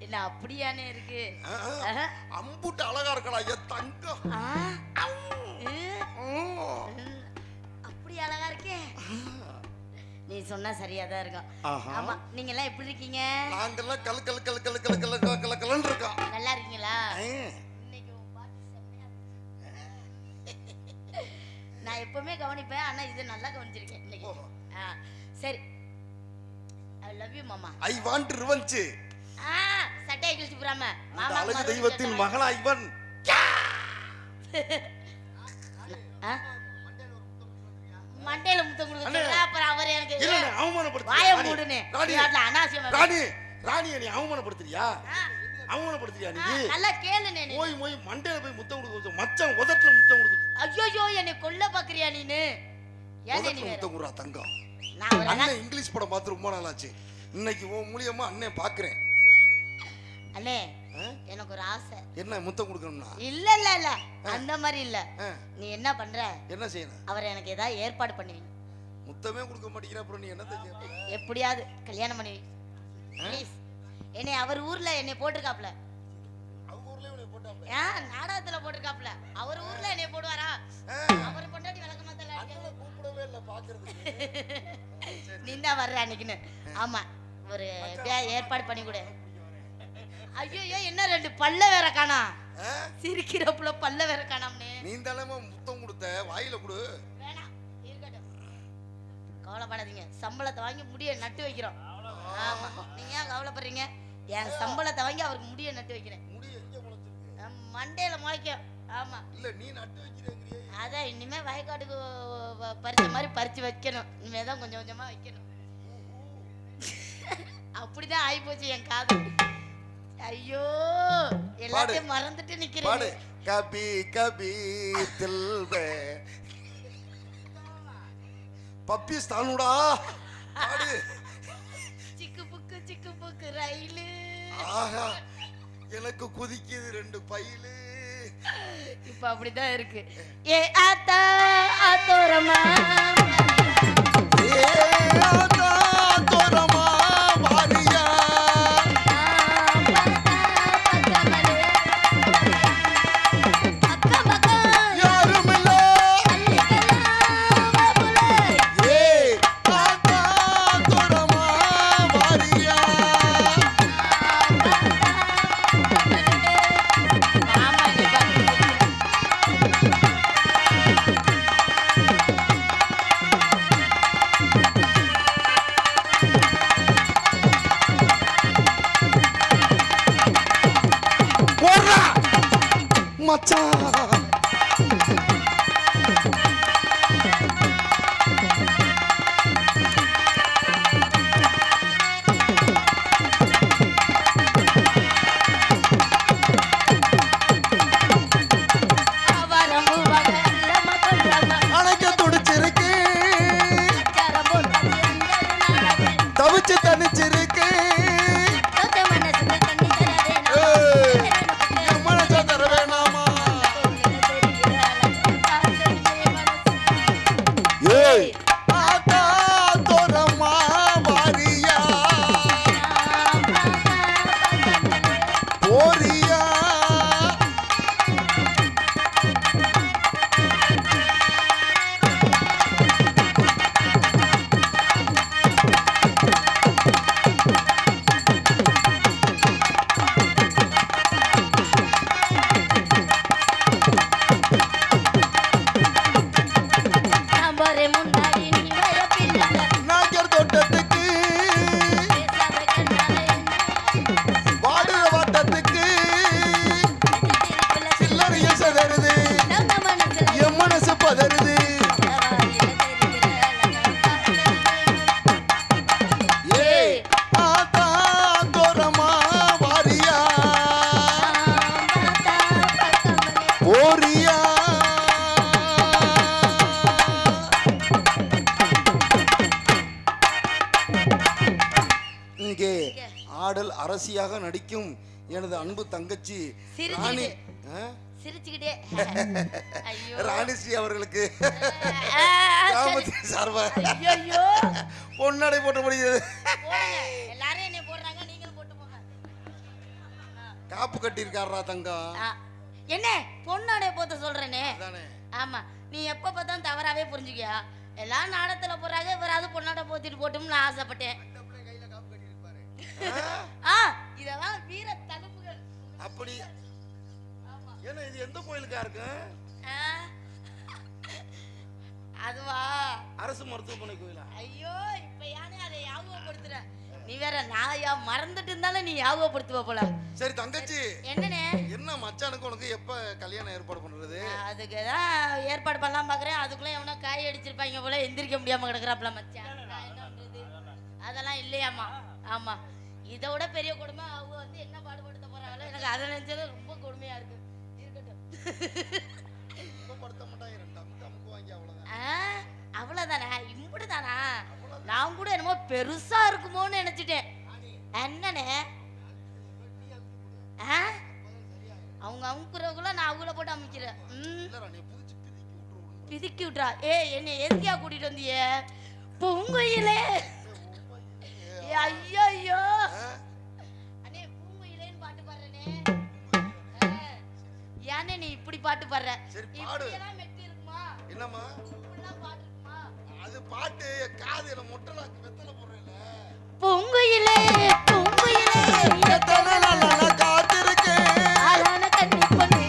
என்ன அப்படியானே இருக்கு? அம்புட்டு அழகா இருக்கடா என் தங்கம். அப்படி அழகா இருக்கே. நீ சொன்னா சரியாதான் இருக்கும். ஆமா, நீங்க எல்லாம் எப்படி இருக்கீங்க? நாங்கெல்லாம் கல் கல் கல் கல் கல் கல் கல் கல் கல்ன்னு இருக்கோம். நல்லா இருக்கீங்களா? இன்னைக்கு நான் எப்பவுமே கவனிப்பேன், ஆனா இது நல்லா கவனிச்சிருக்கேன் இன்னைக்கு. சரி, ஐ லவ் யூ மாமா. I want revenge. சட்டை கிழிச்சு போறாம மாமா. அழகு தெய்வத்தின் மகளா இவன். மண்டையில முத்தம் கொடுக்கறா. அப்புறம் அவர் எனக்கு இல்ல அவமானப்படுத்து. வாயை மூடுனே. அனாவசியமா ராணியை நீ அவமானப்படுத்துறியா? அவமானப்படுத்துறியா நீ? நல்லா கேளுனே. போய் மண்டையில போய் முத்தம் கொடுக்க மச்சான் உதட்டுல முத்தம் கொடுக்க. ஐயோ என்னை கொல்ல பாக்குறியா நீனு? ஏன் நீ முத்தம் குடுறா தங்கம். நான் அண்ணன் இங்கிலீஷ் படம் பார்த்து ரொம்ப நாள் ஆச்சு. இன்னைக்கு உன் மூலியமா அண்ணன் பாக்குறேன். அண்ணே, எனக்கு ஒரு ஆசை. என்ன முத்தம் கொடுக்கணும்னா? இல்ல இல்ல இல்ல, அந்த மாதிரி இல்ல. நீ என்ன பண்ற? என்ன செய்யணும்? அவரை எனக்கு ஏதாவது ஏற்பாடு பண்ணுவீங்க. முத்தமே கொடுக்க மாட்டேங்கிற, அப்புறம் நீ என்னத்தை செய்ய? எப்படியாவது கல்யாணம் பண்ணி ப்ளீஸ். என்னை அவர் ஊர்ல என்னை போட்டிருக்காப்ல. அவங்க ஊர்ல என்னை போட்டாப்ல? நாடகத்துல போட்டிருக்காப்ல. அவர் ஊர்ல என்னை போடுவாரா? அவர் பொண்டாட்டி விளக்கமாத்தல கூப்பிடவே இல்ல பாக்குறதுக்கு. நீ தான் வர்ற அன்னைக்குன்னு. ஆமா, ஒரு ஏற்பாடு பண்ணி கொடு. ஐயோ, என்ன ரெண்டு பல்ல வேற காணா? சிரிக்கிறப்புல பல்ல வேற காணாம்னே. நீ தானே முத்தம் கொடுத்த, வாயில கொடு. வேணாம், இருக்கட்டும், கவலைப்படாதீங்க. சம்பளத்தை வாங்கி முடிய நட்டு வைக்கிறோம். ஆமா, நீங்க ஏன் கவலைப்படுறீங்க? என் சம்பளத்தை வாங்கி அவருக்கு முடிய நட்டு வைக்கிறேன். முடி எங்க முளைச்சிருக்கு? மண்டையில முளைக்கும். ஆமா, இல்ல நீ நட்டு வைக்கிறேங்கறியே. அதான் இனிமே வயக்காட்டுக்கு பறிச்ச மாதிரி பறிச்சு வைக்கணும். இனிமேதான் கொஞ்சம் கொஞ்சமா வைக்கணும். அப்படிதான் ஆகி போச்சு என் காது. ஐயோ, எல்லாத்தையும் மறந்துட்டு நிக்கிறேன். கபி கபி தில்வே பப்பி ஸ்தானுடா. பாடு. சிக்கு புக்கு ரயிலு. ஆஹா, எனக்கு குதிக்குது ரெண்டு பையிலு. இப்ப அப்படிதான் இருக்கு. ஏ ஆத்தா ஆத்தோரமா, ஏ ஆத்தா ஆத்தோரமா வாரியா. ஆடல் அரசியாக நடிக்கும் எனது அன்பு தங்கச்சி ராணி சிரிச்சுக்கிட்டே ராணிஸ்ரீ அவர்களுக்கு கிராமத்தின் சார்பாக பொன்னாடை போட்டப்படுகிறது. எல்லாரும் என்ன போடுறாங்க, நீங்களும் காப்பு கட்டியிருக்காரா தங்கம். என்ன பொண்ணாடைய போத்த சொல்றேனே. அதானே. ஆமா, நீ எப்ப பார்த்தாலும் தவறாவே புரிஞ்சுக்கியா. எல்லாம் நாடத்துல போறாங்க, இவராது பொண்ணாட போத்திட்டு போட்டும்னு ஆசைப்பட்டேன். இதெல்லாம் வீர தழும்புகள். அப்படி ஏன்னா இது எந்த கோயிலுக்கா இருக்கு? அதுவா அரசு மருத்துவமனை கோயிலா? ஐயோ, இப்ப யானே அதை ஞாபகப்படுத்துற. நீ வேற நாயா மறந்துட்டு இருந்தாலும் நீ ஞாபகப்படுத்துவ போல. சரி தங்கச்சி, என்னனே என்ன மச்சானுக்கு உனக்கு எப்ப கல்யாணம் ஏற்பாடு பண்றது? அதுக்குதான் ஏற்பாடு பண்ணலாம் பாக்குறேன். அதுக்குள்ள எவனா காய் அடிச்சிருப்பாங்க போல, எந்திரிக்க முடியாம கிடக்குறாப்ல மச்சான். அதெல்லாம் இல்லையாமா. ஆமா, இதை விட பெரிய கொடுமை அவங்க வந்து என்ன பாடுபடுத்த போறாங்களோ. எனக்கு அதை நினைச்சது ரொம்ப கொடுமையா இருக்கு. இருக்கட்டும், அவ்வளவுதானே? இம்புடுதானா? நான் கூட என்னமோ பெருசா இருக்குமோன்னு நினைச்சிட்டேன். என்னனே அவங்க அமுக்குறதுக்குள்ள நான் அவங்கள போட்டு அமைக்கிறேன். பிதுக்கி விட்றா. என்னை எதுக்கியா கூட்டிட்டு வந்திய? பூங்குயிலே. ஐயோ அண்ணே, பூங்குயிலேன்னு பாட்டு பாடுறனே. ஏனே நீ இப்படி பாட்டு பாடுற? இப்படியெல்லாம் மெட்டி இருக்குமா? என்னம்மா இப்படிலாம் பாட்டு இருக்குமா? அது பாட்டு காதுல முட்டல வெத்தல போறேல. பூங்குயிலே பூங்குயிலே எத்தனை நாளா காத்திருக்கேன். அழகான கண்ணி பொண்ணு.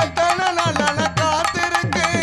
எத்தனை நாளா காத்திருக்கேன்.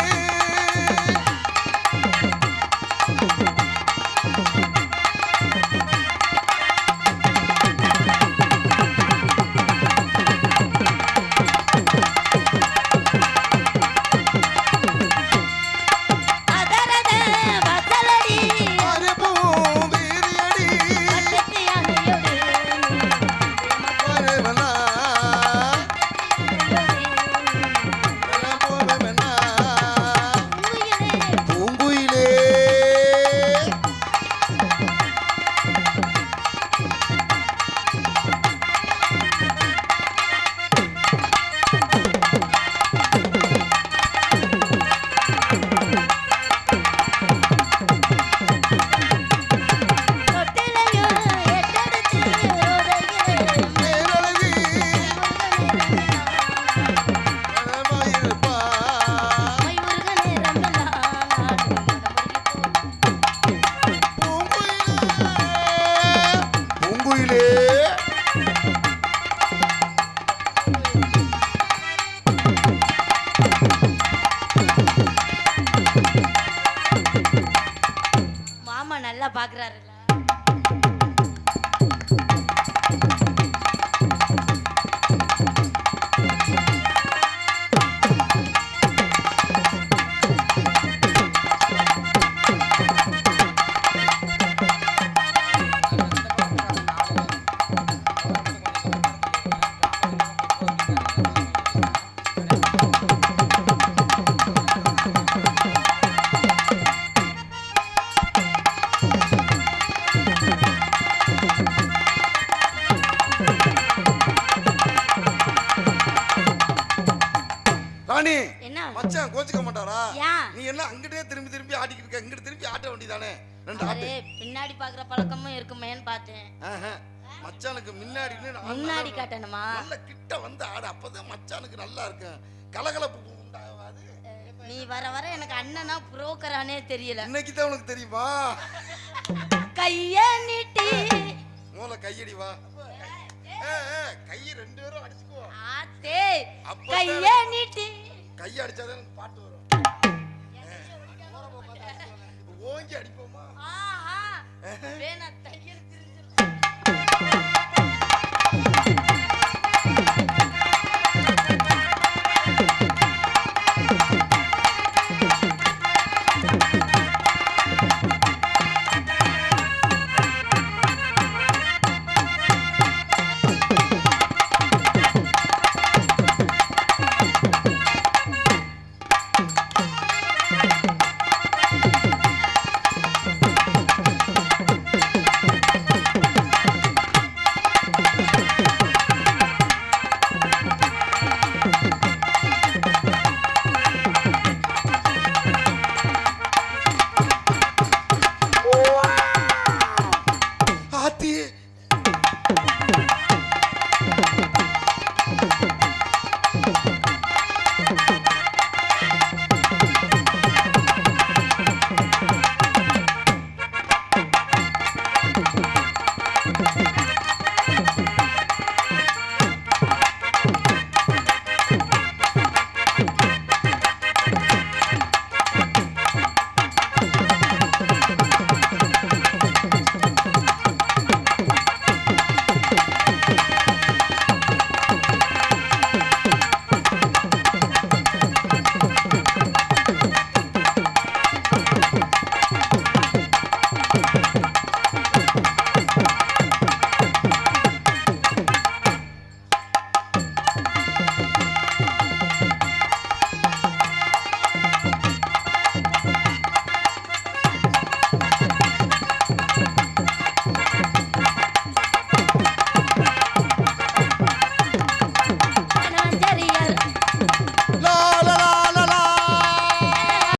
மாமா நல்லா பாக்குறாருல்ல. ராணி, என்ன மச்சான் கோச்சுக்க மாட்டாரா? ஏன்? நீ என்ன அங்கிட்டே திரும்பி திரும்பி ஆடிக்கிட்டு இருக்க? இங்கிட்டு திரும்பி ஆட்ட வேண்டியதானே? ரெண்டு ஆட்டு. பின்னாடி பாக்குற பழக்கமும் இருக்குமேன்னு பார்த்தேன். மச்சானுக்கு முன்னாடி முன்னாடி காட்டணுமா? நல்ல கிட்ட வந்து ஆடு, அப்பதான் மச்சானுக்கு நல்லா இருக்கும். கலகலப்பு உண்டாகாது. நீ வர வர எனக்கு அண்ணனா புரோக்கரானே தெரியல. இன்னைக்கு தான் உனக்கு தெரியுமா? கைய நீட்டி மூல கையடி வா. கையை ரெண்டு பேரும் அடிச்சுக்கோ. ஆத்தே கைய நீட்டி. கையை அடிச்சாதான் எனக்கு பாட்டு வரும். ஓங்கி அடிப்போமா? வேணா தையல் திரிஞ்சிரும்.